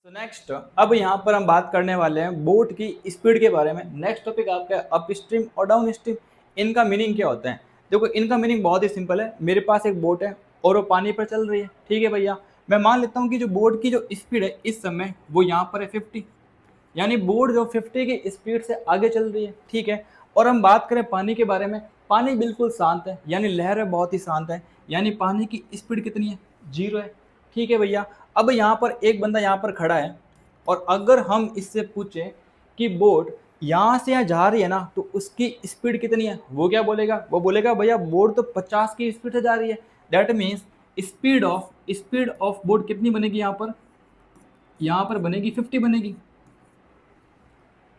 तो नेक्स्ट अब यहाँ पर हम बात करने वाले हैं बोट की स्पीड के बारे में। नेक्स्ट टॉपिक आपका अप स्ट्रीम और डाउन स्ट्रीम। इनका मीनिंग क्या होता है? देखो, इनका मीनिंग बहुत ही सिंपल है। मेरे पास एक बोट है और वो पानी पर चल रही है, ठीक है भैया। मैं मान लेता हूँ कि जो बोट की जो स्पीड है इस समय वो यहाँ पर है 50, यानी बोट जो 50 की स्पीड से आगे चल रही है, ठीक है। और हम बात करें पानी के बारे में, पानी बिल्कुल शांत है, यानी लहर बहुत ही शांत है, यानी पानी की स्पीड कितनी है? 0 है, ठीक है भैया। अब यहाँ पर एक बंदा यहाँ पर खड़ा है और अगर हम इससे पूछें कि बोट यहाँ से यहाँ जा रही है ना, तो उसकी स्पीड कितनी है, वो क्या बोलेगा? वो बोलेगा भैया बोट तो 50 की स्पीड से जा रही है। That means speed of boat कितनी बनेगी? यहाँ पर बनेगी 50 बनेगी,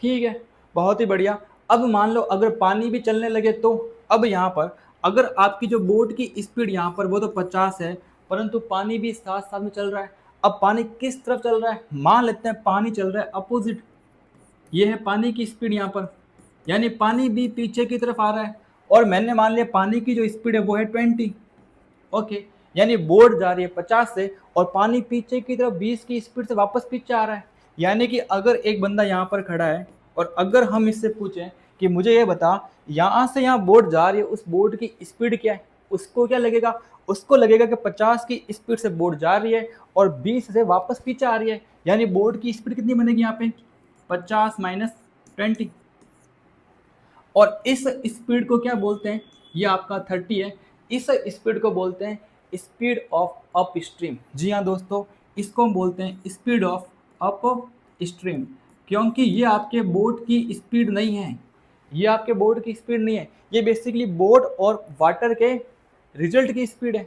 ठीक है। बहुत ही बढ़िया। अब मान लो अगर पानी भी चलने लगे तो अब यहाँ पर अगर आपकी जो बोट की स्पीड यहाँ पर वो तो 50 है, परंतु पानी भी साथ साथ में चल रहा है। अब पानी किस तरफ चल रहा है? मान लेते हैं पानी चल रहा है अपोजिट। ये है पानी की स्पीड यहाँ पर, यानी पानी भी पीछे की तरफ आ रहा है। और मैंने मान लिया पानी की जो स्पीड है वो है 20, ओके। यानी बोट जा रही है 50 से और पानी पीछे की तरफ 20 की स्पीड से वापस पीछे आ रहा है। यानी कि अगर एक बंदा यहाँ पर खड़ा है और अगर हम इससे पूछें कि मुझे ये बता यहाँ से यहाँ बोट जा रही है, उस बोट की स्पीड क्या है, उसको क्या लगेगा? उसको लगेगा कि 50 की स्पीड से बोट जा रही है और 20 से वापस पीछे आ रही है। यानी बोट की स्पीड कितनी बनेगी यहाँ पे? 50 माइनस 20। और इस स्पीड को क्या बोलते हैं? ये आपका 30 है। इस स्पीड को बोलते हैं स्पीड ऑफ अप स्ट्रीम। जी हाँ दोस्तों, इसको हम बोलते हैं स्पीड ऑफ अप स्ट्रीम, क्योंकि ये आपके बोट की स्पीड नहीं है। ये आपके बोट की स्पीड नहीं है, ये बेसिकली बोट और वाटर के रिजल्ट की स्पीड है,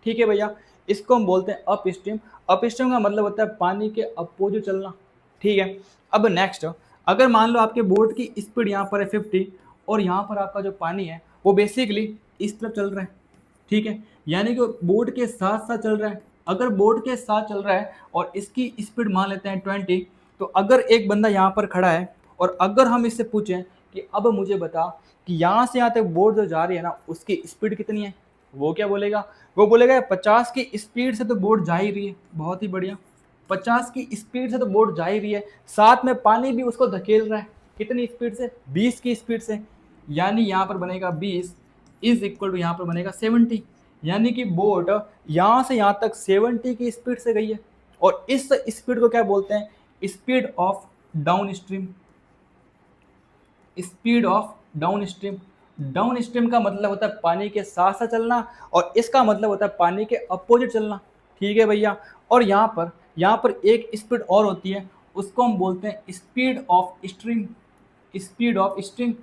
ठीक है भैया। इसको हम बोलते हैं अप स्ट्रीम। अप स्ट्रीम का मतलब होता है पानी के अपोजिट चलना, ठीक है। अब नेक्स्ट, अगर मान लो आपके बोट की स्पीड यहाँ पर है 50 और यहाँ पर आपका जो पानी है वो बेसिकली इस तरफ चल रहा है, ठीक है। यानी कि बोट के साथ साथ चल रहा है। अगर बोट के साथ चल रहा है और इसकी स्पीड मान लेते हैं 20, तो अगर एक बंदा यहाँ पर खड़ा है और अगर हम इससे पूछें कि अब मुझे बता कि यहाँ से यहाँ तक बोट जो जा रही है ना उसकी स्पीड कितनी है, वो क्या बोलेगा? वो बोलेगा 50 की स्पीड से तो बोट जा ही रही है। बहुत ही बढ़िया, 50 की स्पीड से तो बोट जा ही रही है, साथ में पानी भी उसको धकेल रहा है। कितनी स्पीड से? 20 की स्पीड से। यानी यहाँ पर बनेगा 20 इज इक्वल टू यहाँ पर बनेगा 70। यानी कि बोट यहाँ से यहाँ तक 70 की स्पीड से गई है। और इस स्पीड को क्या बोलते हैं? Speed of down stream. Speed of down stream. Down stream का मतलब होता है पानी के साथ साथ चलना और इसका मतलब होता है पानी के अपोजिट चलना, ठीक है भैया। और यहाँ पर एक स्पीड और होती है, उसको हम बोलते हैं speed of stream. Speed of stream.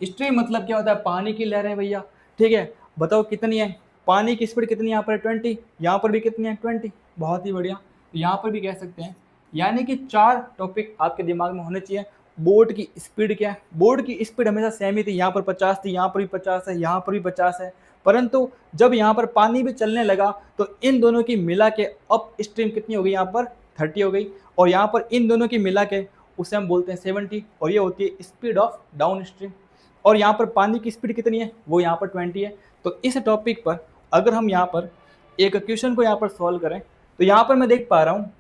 Stream मतलब क्या होता है? पानी की लहरें भैया, ठीक है। बताओ कितनी है पानी की स्पीड? कितनी यहाँ पर है? 20। यहाँ पर भी कितनी है? 20। बहुत ही बढ़िया, तो यहाँ पर भी कह सकते हैं। यानी कि 4 टॉपिक आपके दिमाग में होने चाहिए। बोट की स्पीड क्या है? बोट की स्पीड हमेशा सेम ही थी, यहाँ पर 50 थी, यहाँ पर भी 50 है, यहाँ पर भी 50 है। परंतु जब यहाँ पर पानी भी चलने लगा तो इन दोनों की मिला के अप स्ट्रीम कितनी हो गई? यहाँ पर 30 हो गई। और यहाँ पर इन दोनों की मिला के उसे हम बोलते हैं 70, और ये होती है स्पीड ऑफ डाउन स्ट्रीम। और यहाँ पर पानी की स्पीड कितनी है? वो यहाँ पर 20 है। तो इस टॉपिक पर अगर हम यहाँ पर एक क्वेश्चन को यहाँ पर सॉल्व करें तो यहाँ पर मैं देख पा रहा हूँ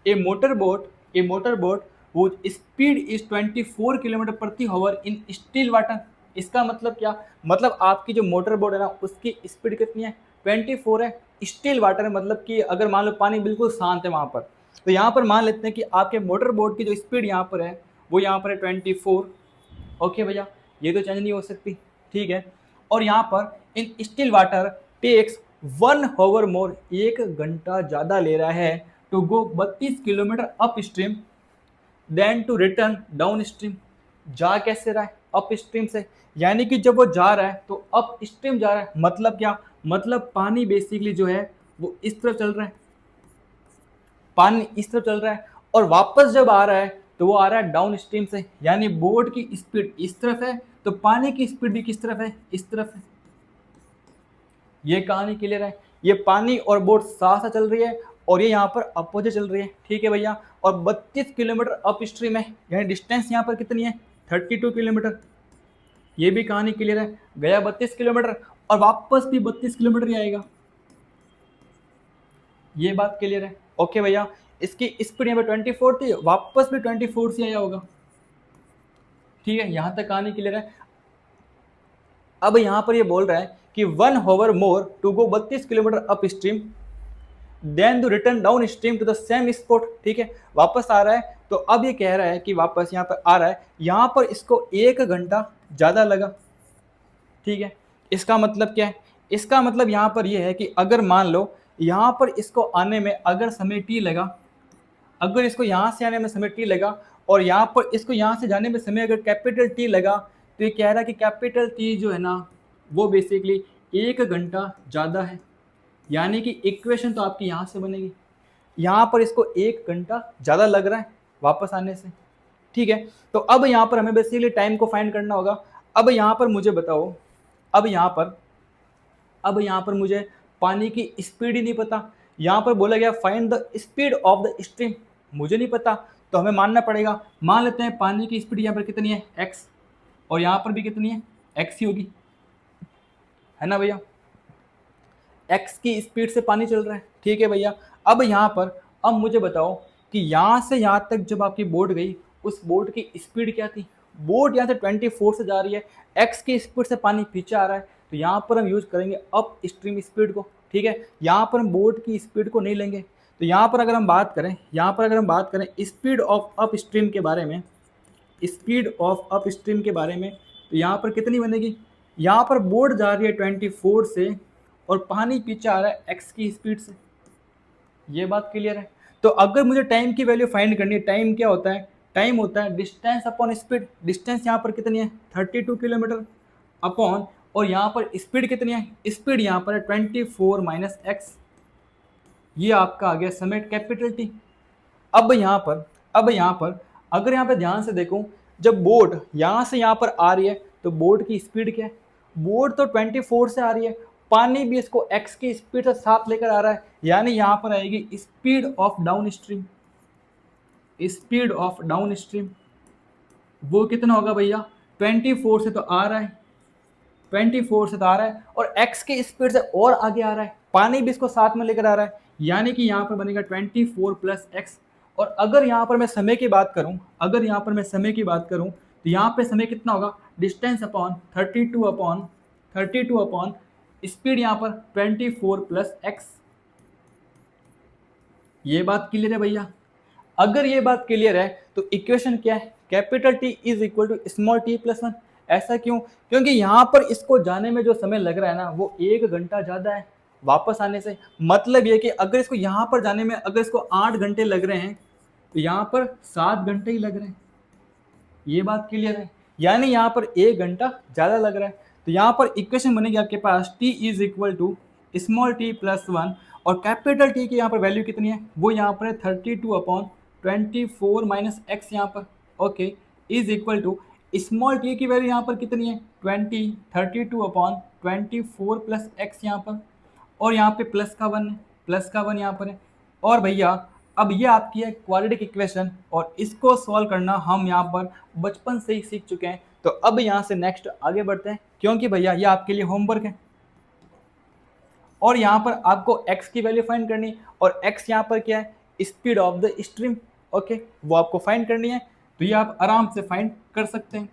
ए मोटर बोट वो स्पीड इज 24 किलोमीटर प्रति हावर इन स्टिल वाटर। इसका मतलब क्या? मतलब आपकी जो मोटर बोट है ना उसकी स्पीड कितनी है? 24 है। स्टिल वाटर है मतलब कि अगर मान लो पानी बिल्कुल शांत है वहाँ पर, तो यहाँ पर मान लेते हैं कि आपके मोटर बोट की जो स्पीड यहाँ पर है वो यहाँ पर है 24। ओके भैया, ये तो चेंज नहीं हो सकती, ठीक है। और यहाँ पर in still water takes 1 hour more, 1 घंटा ज़्यादा ले रहा है to go 32 kilometre upstream then to return downstream. जा कैसे रहा है? अप स्ट्रीम से। यानी कि जब वो जा रहा है तो अप स्ट्रीम जा रहा है। मतलब क्या? मतलब पानी बेसिकली जो है वो इस तरफ चल रहा है, पानी इस तरफ चल रहा है, और वापस जब आ रहा है तो वो आ रहा है डाउन स्ट्रीम से। यानी बोट की स्पीड इस तरफ है तो पानी की स्पीड भी किस तरफ है? इस तरफ है। ये कहानी क्लियर है? ये पानी और बोट साथ साथ चल रही है और ये यहाँ पर अपोजिट चल रही है, ठीक है भैया। और 32 किलोमीटर अप स्ट्रीम है, यानी डिस्टेंस यहाँ पर कितनी है? 32 किलोमीटर। ये भी कहानी क्लियर है? गया 32 किलोमीटर और वापस भी 32 किलोमीटर ही आएगा। ये बात क्लियर है? ओके भैया, इसकी स्पीड यहाँ पे 24 थी, वापस भी 24 से आया होगा। ठीक है, यहाँ तक कहानी क्लियर है। अब यहाँ पर ये बोल रहा है कि 1 hour more to go 32 kilometre upstream then to return downstream to the same spot. ठीक है, वापस आ रहा है। तो अब ये कह रहा है कि वापस यहाँ पर आ रहा है, यहाँ पर इसको 1 घंटा ज़्यादा लगा। ठीक है, इसका मतलब क्या है? इसका मतलब यहाँ पर यह है कि अगर मान लो यहाँ पर इसको आने में अगर समय टी लगा, अगर इसको यहाँ से आने में समय टी लगा और यहाँ पर इसको यहाँ से जाने में समय अगर कैपिटल टी लगा, तो ये कह रहा है कि कैपिटल टी जो है ना वो बेसिकली 1 घंटा ज़्यादा है। यानी कि इक्वेशन तो आपकी यहाँ से बनेगी, यहाँ पर इसको 1 घंटा ज़्यादा लग रहा है वापस आने से। ठीक है, तो अब यहाँ पर हमें बेसिकली टाइम को फाइंड करना होगा। अब यहाँ पर मुझे बताओ, अब यहाँ पर मुझे पानी की स्पीड ही नहीं पता। यहाँ पर बोला गया find the speed of the stream, मुझे नहीं पता, तो हमें मानना पड़ेगा। मान लेते हैं पानी की स्पीड यहाँ पर कितनी है x, और यहाँ पर भी कितनी है x ही होगी, है ना भैया। x की स्पीड से पानी चल रहा है। ठीक है भैया, अब यहाँ पर अब मुझे बताओ कि यहाँ से यहाँ तक जब आपकी बोट गई, उस बोट की स्पीड क्या थी? बोट यहाँ से 24 से जा रही है, x की स्पीड से पानी पीछे आ रहा है, तो यहाँ पर हम यूज करेंगे अप स्ट्रीम स्पीड को। ठीक है, यहाँ पर हम बोट की स्पीड को नहीं लेंगे। तो यहाँ पर अगर हम बात करें स्पीड ऑफ अप स्ट्रीम के बारे में, स्पीड ऑफ अप स्ट्रीम के बारे में, तो यहाँ पर कितनी बनेगी? यहाँ पर बोट जा रही है 24 से और पानी पीछे आ रहा है x की स्पीड से। ये बात क्लियर है। तो अगर मुझे टाइम की वैल्यू फाइंड करनी है, टाइम क्या होता है? टाइम होता है डिस्टेंस अपॉन स्पीड। डिस्टेंस यहाँ पर कितनी है? 32 किलोमीटर अपॉन, और यहाँ पर स्पीड कितनी है? स्पीड यहाँ पर है 24 माइनस एक्स। ये आपका आ गया समय कैपिटल टी। अब यहाँ पर अगर यहाँ पे ध्यान से देखूं, जब बोट यहाँ से यहाँ पर आ रही है तो बोट की स्पीड क्या है? बोट तो 24 से आ रही है, पानी भी इसको x की स्पीड से साथ लेकर आ रहा है, यानी यहाँ पर आएगी speed of down stream. Speed of down stream वो कितना होगा भैया? 24 से तो आ रहा है, 24 से तो आ रहा है और x की स्पीड से और आगे आ रहा है, पानी भी इसको साथ में लेकर आ रहा है, यानी कि यहाँ पर बनेगा 24 प्लस एक्स। और अगर यहाँ पर मैं समय की बात करूँ, तो यहाँ पे समय कितना होगा? डिस्टेंस अपॉन 32 अपॉन स्पीड यहाँ पर 24 प्लस एक्स। ये बात क्लियर है भैया? अगर ये बात क्लियर है तो इक्वेशन क्या है? Capital T is equal to small t plus 1। ऐसा क्यों? क्योंकि यहाँ पर इसको जाने में जो समय लग रहा है ना वो 1 घंटा ज़्यादा है वापस आने से। मतलब ये कि अगर इसको यहाँ पर जाने में अगर इसको 8 घंटे लग रहे हैं तो यहाँ पर 7 घंटे ही लग रहे हैं। ये बात क्लियर है? यानी यहाँ पर 1 घंटा ज़्यादा लग रहा है। तो यहाँ पर इक्वेशन बनेगी आपके पास t is equal to small t plus 1, और कैपिटल टी की यहाँ पर वैल्यू कितनी है? वो यहाँ पर है 32 अपॉन 24 माइनस एक्स यहाँ पर। Okay, is equal to small t की वैल्यू यहाँ पर कितनी है? 32 अपॉन 24 प्लस एक्स यहाँ पर, और यहाँ पे प्लस का 1 यहाँ पर है। और भैया अब ये आपकी है क्वाड्रेटिक इक्वेशन, और इसको सॉल्व करना हम यहाँ पर बचपन से ही सीख चुके हैं। तो अब यहाँ से नेक्स्ट आगे बढ़ते हैं, क्योंकि भैया ये आपके लिए होमवर्क है। और यहाँ पर आपको x की वैल्यू फाइंड करनी, और x यहाँ पर क्या है? Speed of the stream. Okay, वो आपको फाइंड करनी है, तो ये आप आराम से फाइंड कर सकते हैं।